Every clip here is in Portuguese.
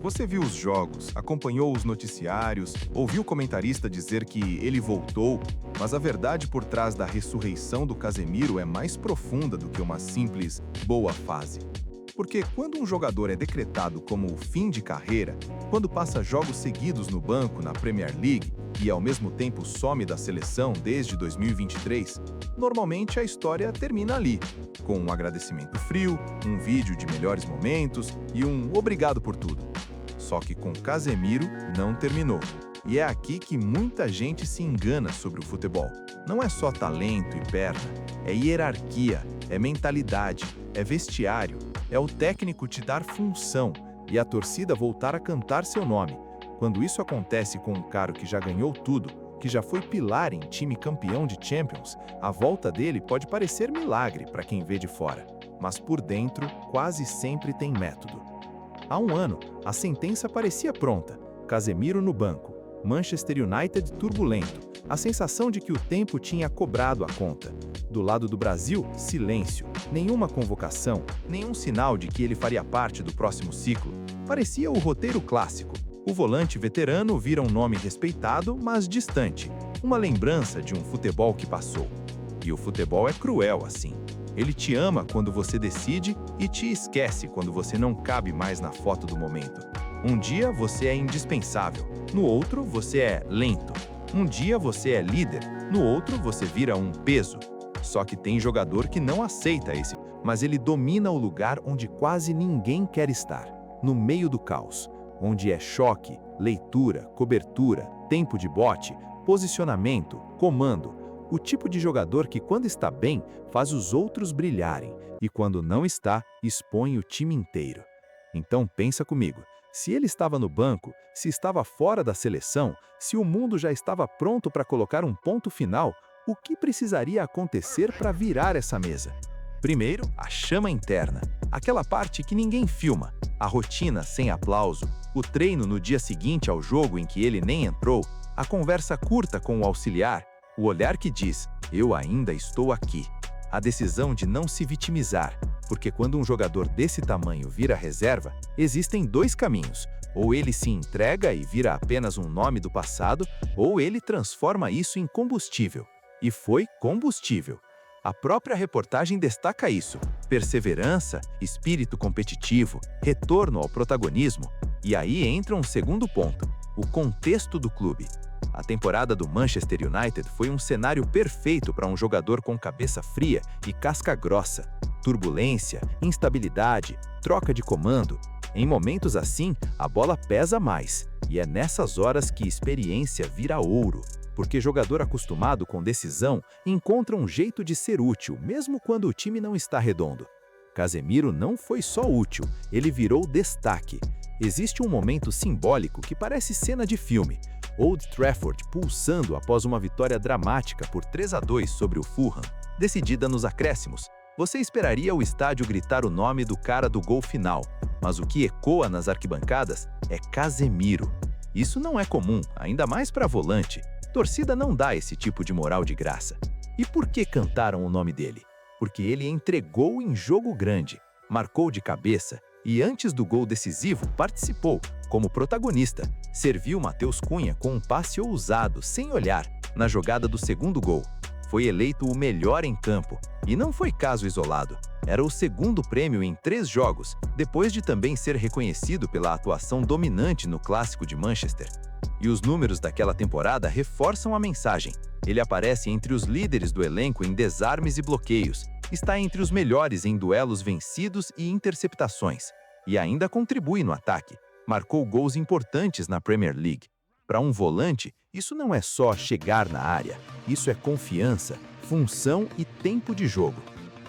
Você viu os jogos, acompanhou os noticiários, ouviu o comentarista dizer que ele voltou, mas a verdade por trás da ressurreição do Casemiro é mais profunda do que uma simples boa fase. Porque quando um jogador é decretado como o fim de carreira, quando passa jogos seguidos no banco na Premier League e ao mesmo tempo some da seleção desde 2023, normalmente a história termina ali, com um agradecimento frio, um vídeo de melhores momentos e um obrigado por tudo. Só que com Casemiro não terminou. E é aqui que muita gente se engana sobre o futebol. Não é só talento e perna, é hierarquia, é mentalidade, é vestiário, é o técnico te dar função e a torcida voltar a cantar seu nome. Quando isso acontece com um cara que já ganhou tudo, que já foi pilar em time campeão de Champions, a volta dele pode parecer milagre para quem vê de fora, mas por dentro quase sempre tem método. Há um ano, a sentença parecia pronta. Casemiro no banco, Manchester United turbulento, a sensação de que o tempo tinha cobrado a conta. Do lado do Brasil, silêncio, nenhuma convocação, nenhum sinal de que ele faria parte do próximo ciclo. Parecia o roteiro clássico. O volante veterano vira um nome respeitado, mas distante, uma lembrança de um futebol que passou. E o futebol é cruel assim. Ele te ama quando você decide e te esquece quando você não cabe mais na foto do momento. Um dia você é indispensável, no outro você é lento. Um dia você é líder, no outro você vira um peso. Só que tem jogador que não aceita esse, mas ele domina o lugar onde quase ninguém quer estar, no meio do caos, onde é choque, leitura, cobertura, tempo de bote, posicionamento, comando. O tipo de jogador que, quando está bem, faz os outros brilharem e, quando não está, expõe o time inteiro. Então pensa comigo, se ele estava no banco, se estava fora da seleção, se o mundo já estava pronto para colocar um ponto final, o que precisaria acontecer para virar essa mesa? Primeiro, a chama interna, aquela parte que ninguém filma, a rotina sem aplauso, o treino no dia seguinte ao jogo em que ele nem entrou, a conversa curta com o auxiliar, o olhar que diz, eu ainda estou aqui. A decisão de não se vitimizar, porque quando um jogador desse tamanho vira reserva, existem dois caminhos. Ou ele se entrega e vira apenas um nome do passado, ou ele transforma isso em combustível. E foi combustível. A própria reportagem destaca isso. Perseverança, espírito competitivo, retorno ao protagonismo. E aí entra um segundo ponto, o contexto do clube. A temporada do Manchester United foi um cenário perfeito para um jogador com cabeça fria e casca grossa. Turbulência, instabilidade, troca de comando. Em momentos assim, a bola pesa mais. E é nessas horas que experiência vira ouro. Porque jogador acostumado com decisão encontra um jeito de ser útil, mesmo quando o time não está redondo. Casemiro não foi só útil, ele virou destaque. Existe um momento simbólico que parece cena de filme. Old Trafford pulsando após uma vitória dramática por 3-2 sobre o Fulham, decidida nos acréscimos. Você esperaria o estádio gritar o nome do cara do gol final, mas o que ecoa nas arquibancadas é Casemiro. Isso não é comum, ainda mais para volante. Torcida não dá esse tipo de moral de graça. E por que cantaram o nome dele? Porque ele entregou em jogo grande, marcou de cabeça e antes do gol decisivo participou, como protagonista. Serviu Matheus Cunha com um passe ousado, sem olhar, na jogada do segundo gol. Foi eleito o melhor em campo. E não foi caso isolado. Era o segundo prêmio em 3 jogos, depois de também ser reconhecido pela atuação dominante no Clássico de Manchester. E os números daquela temporada reforçam a mensagem. Ele aparece entre os líderes do elenco em desarmes e bloqueios, está entre os melhores em duelos vencidos e interceptações, e ainda contribui no ataque. Marcou gols importantes na Premier League. Para um volante, isso não é só chegar na área, isso é confiança, função e tempo de jogo.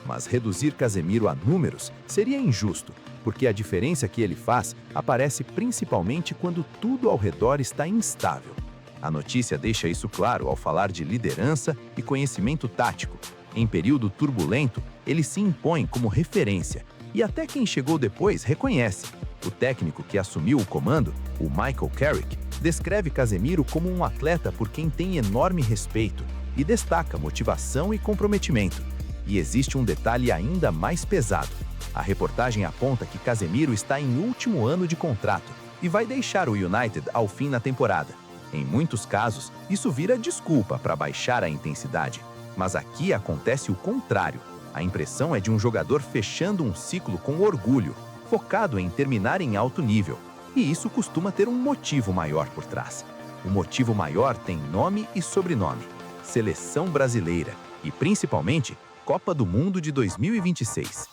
Mas reduzir Casemiro a números seria injusto, porque a diferença que ele faz aparece principalmente quando tudo ao redor está instável. A notícia deixa isso claro ao falar de liderança e conhecimento tático. Em período turbulento, ele se impõe como referência, e até quem chegou depois reconhece. O técnico que assumiu o comando, o Michael Carrick, descreve Casemiro como um atleta por quem tem enorme respeito e destaca motivação e comprometimento. E existe um detalhe ainda mais pesado. A reportagem aponta que Casemiro está em último ano de contrato e vai deixar o United ao fim da temporada. Em muitos casos, isso vira desculpa para baixar a intensidade. Mas aqui acontece o contrário. A impressão é de um jogador fechando um ciclo com orgulho, focado em terminar em alto nível. E isso costuma ter um motivo maior por trás. O motivo maior tem nome e sobrenome: Seleção Brasileira e, principalmente, Copa do Mundo de 2026.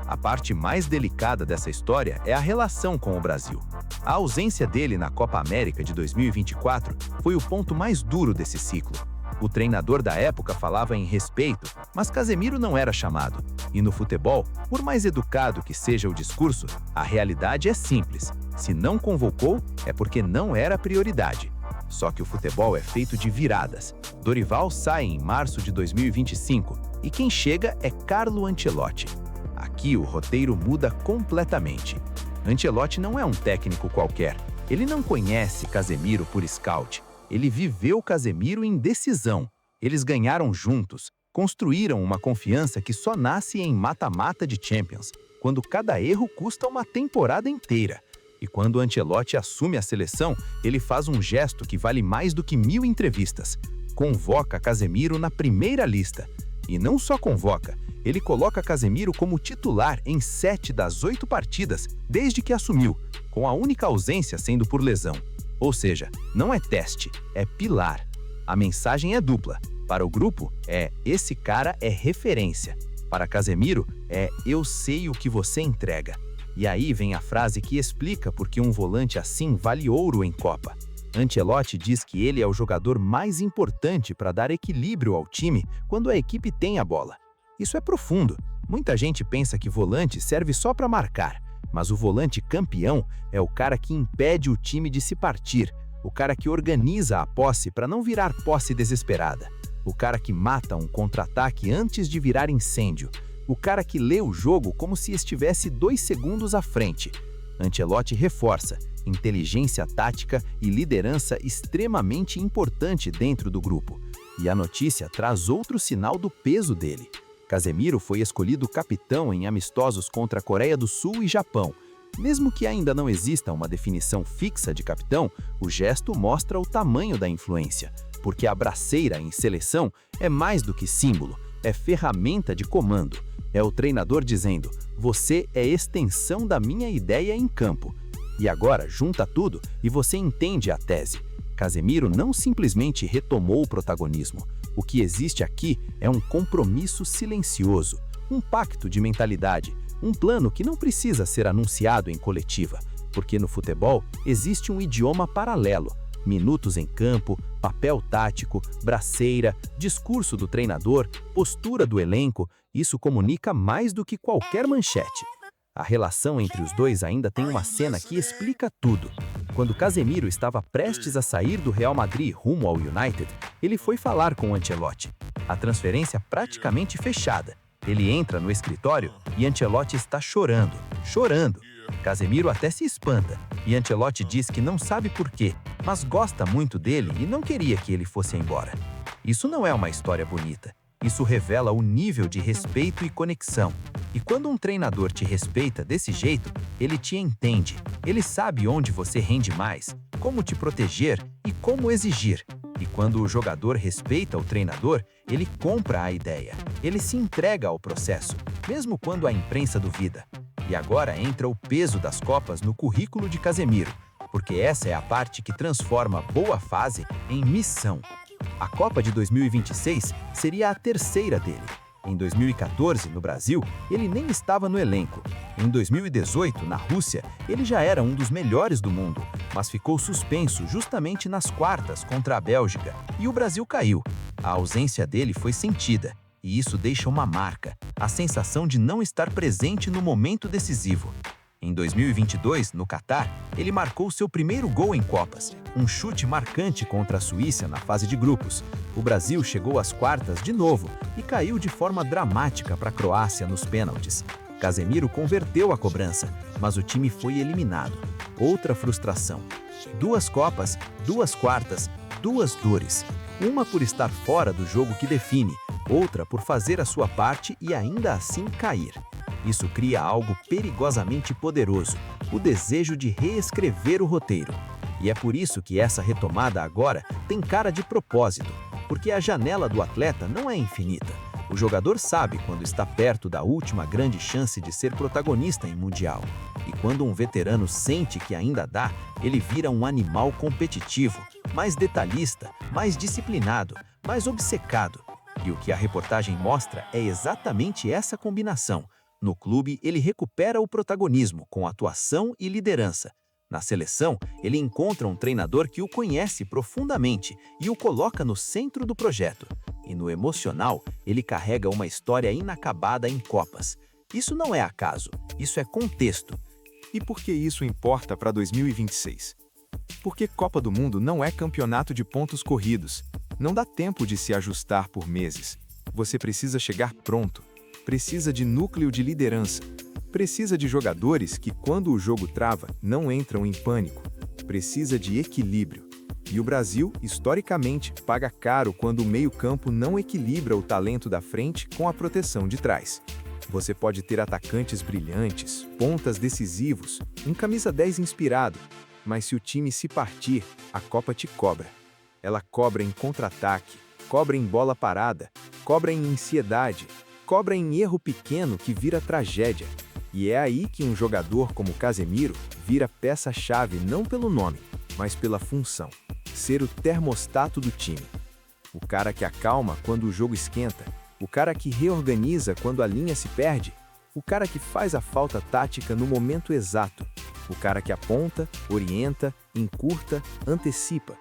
A parte mais delicada dessa história é a relação com o Brasil. A ausência dele na Copa América de 2024 foi o ponto mais duro desse ciclo. O treinador da época falava em respeito, mas Casemiro não era chamado. E no futebol, por mais educado que seja o discurso, a realidade é simples. Se não convocou, é porque não era prioridade. Só que o futebol é feito de viradas. Dorival sai em março de 2025 e quem chega é Carlo Ancelotti. Aqui o roteiro muda completamente. Ancelotti não é um técnico qualquer. Ele não conhece Casemiro por scout. Ele viveu Casemiro em decisão. Eles ganharam juntos, construíram uma confiança que só nasce em mata-mata de Champions, quando cada erro custa uma temporada inteira. E quando Ancelotti assume a seleção, ele faz um gesto que vale mais do que 1000 entrevistas. Convoca Casemiro na primeira lista. E não só convoca, ele coloca Casemiro como titular em 7 das 8 partidas desde que assumiu, com a única ausência sendo por lesão. Ou seja, não é teste, é pilar. A mensagem é dupla. Para o grupo, esse cara é referência. Para Casemiro, eu sei o que você entrega. E aí vem a frase que explica por que um volante assim vale ouro em Copa. Ancelotti diz que ele é o jogador mais importante para dar equilíbrio ao time quando a equipe tem a bola. Isso é profundo. Muita gente pensa que volante serve só para marcar. Mas o volante campeão é o cara que impede o time de se partir, o cara que organiza a posse para não virar posse desesperada, o cara que mata um contra-ataque antes de virar incêndio, o cara que lê o jogo como se estivesse 2 segundos à frente. Ancelotti reforça inteligência tática e liderança extremamente importante dentro do grupo. E a notícia traz outro sinal do peso dele. Casemiro foi escolhido capitão em amistosos contra a Coreia do Sul e Japão. Mesmo que ainda não exista uma definição fixa de capitão, o gesto mostra o tamanho da influência, porque a braceira em seleção é mais do que símbolo, é ferramenta de comando. É o treinador dizendo: você é extensão da minha ideia em campo. E agora junta tudo e você entende a tese. Casemiro não simplesmente retomou o protagonismo. O que existe aqui é um compromisso silencioso, um pacto de mentalidade, um plano que não precisa ser anunciado em coletiva, porque no futebol existe um idioma paralelo: minutos em campo, papel tático, braceira, discurso do treinador, postura do elenco. Isso comunica mais do que qualquer manchete. A relação entre os dois ainda tem uma cena que explica tudo. Quando Casemiro estava prestes a sair do Real Madrid rumo ao United, ele foi falar com Ancelotti. A transferência praticamente fechada. Ele entra no escritório e Ancelotti está chorando. Casemiro até se espanta e Ancelotti diz que não sabe por quê, mas gosta muito dele e não queria que ele fosse embora. Isso não é uma história bonita. Isso revela o nível de respeito e conexão. E quando um treinador te respeita desse jeito, ele te entende. Ele sabe onde você rende mais, como te proteger e como exigir. E quando o jogador respeita o treinador, ele compra a ideia. Ele se entrega ao processo, mesmo quando a imprensa duvida. E agora entra o peso das Copas no currículo de Casemiro, porque essa é a parte que transforma boa fase em missão. A Copa de 2026 seria a terceira dele. Em 2014, no Brasil, ele nem estava no elenco. Em 2018, na Rússia, ele já era um dos melhores do mundo, mas ficou suspenso justamente nas quartas contra a Bélgica, e o Brasil caiu. A ausência dele foi sentida, e isso deixa uma marca, a sensação de não estar presente no momento decisivo. Em 2022, no Catar, ele marcou seu primeiro gol em Copas, um chute marcante contra a Suíça na fase de grupos. O Brasil chegou às quartas de novo e caiu de forma dramática para a Croácia nos pênaltis. Casemiro converteu a cobrança, mas o time foi eliminado. Outra frustração. 2 Copas, 2 quartas, 2 dores. Uma por estar fora do jogo que define, outra por fazer a sua parte e ainda assim cair. Isso cria algo perigosamente poderoso, o desejo de reescrever o roteiro. E é por isso que essa retomada agora tem cara de propósito, porque a janela do atleta não é infinita. O jogador sabe quando está perto da última grande chance de ser protagonista em Mundial. E quando um veterano sente que ainda dá, ele vira um animal competitivo, mais detalhista, mais disciplinado, mais obcecado. E o que a reportagem mostra é exatamente essa combinação. No clube, ele recupera o protagonismo com atuação e liderança. Na seleção, ele encontra um treinador que o conhece profundamente e o coloca no centro do projeto. E no emocional, ele carrega uma história inacabada em Copas. Isso não é acaso, isso é contexto. E por que isso importa para 2026? Porque Copa do Mundo não é campeonato de pontos corridos. Não dá tempo de se ajustar por meses. Você precisa chegar pronto. Precisa de núcleo de liderança. Precisa de jogadores que, quando o jogo trava, não entram em pânico. Precisa de equilíbrio. E o Brasil, historicamente, paga caro quando o meio-campo não equilibra o talento da frente com a proteção de trás. Você pode ter atacantes brilhantes, pontas decisivos, um camisa 10 inspirado, mas se o time se partir, a Copa te cobra. Ela cobra em contra-ataque, cobra em bola parada, cobra em ansiedade, cobra em erro pequeno que vira tragédia. E é aí que um jogador como Casemiro vira peça-chave não pelo nome, mas pela função. Ser o termostato do time. O cara que acalma quando o jogo esquenta, o cara que reorganiza quando a linha se perde, o cara que faz a falta tática no momento exato, o cara que aponta, orienta, encurta, antecipa.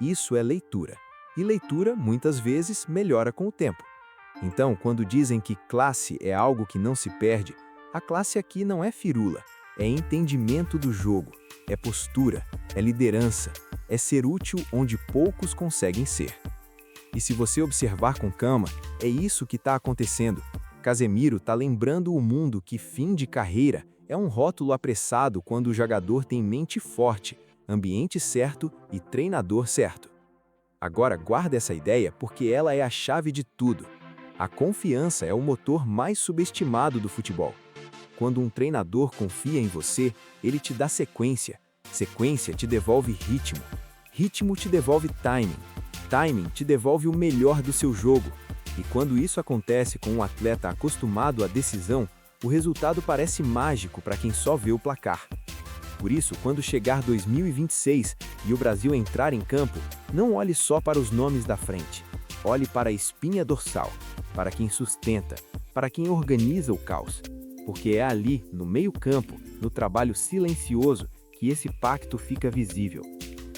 Isso é leitura. E leitura, muitas vezes, melhora com o tempo. Então, quando dizem que classe é algo que não se perde, a classe aqui não é firula, é entendimento do jogo, é postura, é liderança, é ser útil onde poucos conseguem ser. E se você observar com calma, é isso que está acontecendo. Casemiro está lembrando o mundo que fim de carreira é um rótulo apressado quando o jogador tem mente forte, ambiente certo e treinador certo. Agora guarda essa ideia porque ela é a chave de tudo. A confiança é o motor mais subestimado do futebol. Quando um treinador confia em você, ele te dá sequência. Sequência te devolve ritmo. Ritmo te devolve timing. Timing te devolve o melhor do seu jogo. E quando isso acontece com um atleta acostumado à decisão, o resultado parece mágico para quem só vê o placar. Por isso, quando chegar 2026 e o Brasil entrar em campo, não olhe só para os nomes da frente. Olhe para a espinha dorsal, para quem sustenta, para quem organiza o caos. Porque é ali, no meio-campo, no trabalho silencioso, que esse pacto fica visível.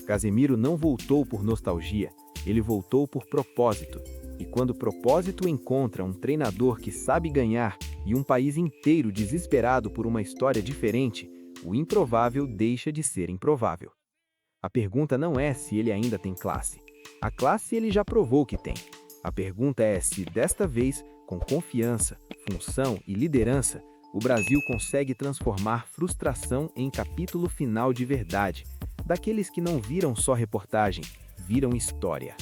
Casemiro não voltou por nostalgia, ele voltou por propósito. E quando o propósito encontra um treinador que sabe ganhar e um país inteiro desesperado por uma história diferente, o improvável deixa de ser improvável. A pergunta não é se ele ainda tem classe. A classe ele já provou que tem. A pergunta é se, desta vez, com confiança, função e liderança, o Brasil consegue transformar frustração em capítulo final de verdade, daqueles que não viram só reportagem, viram história.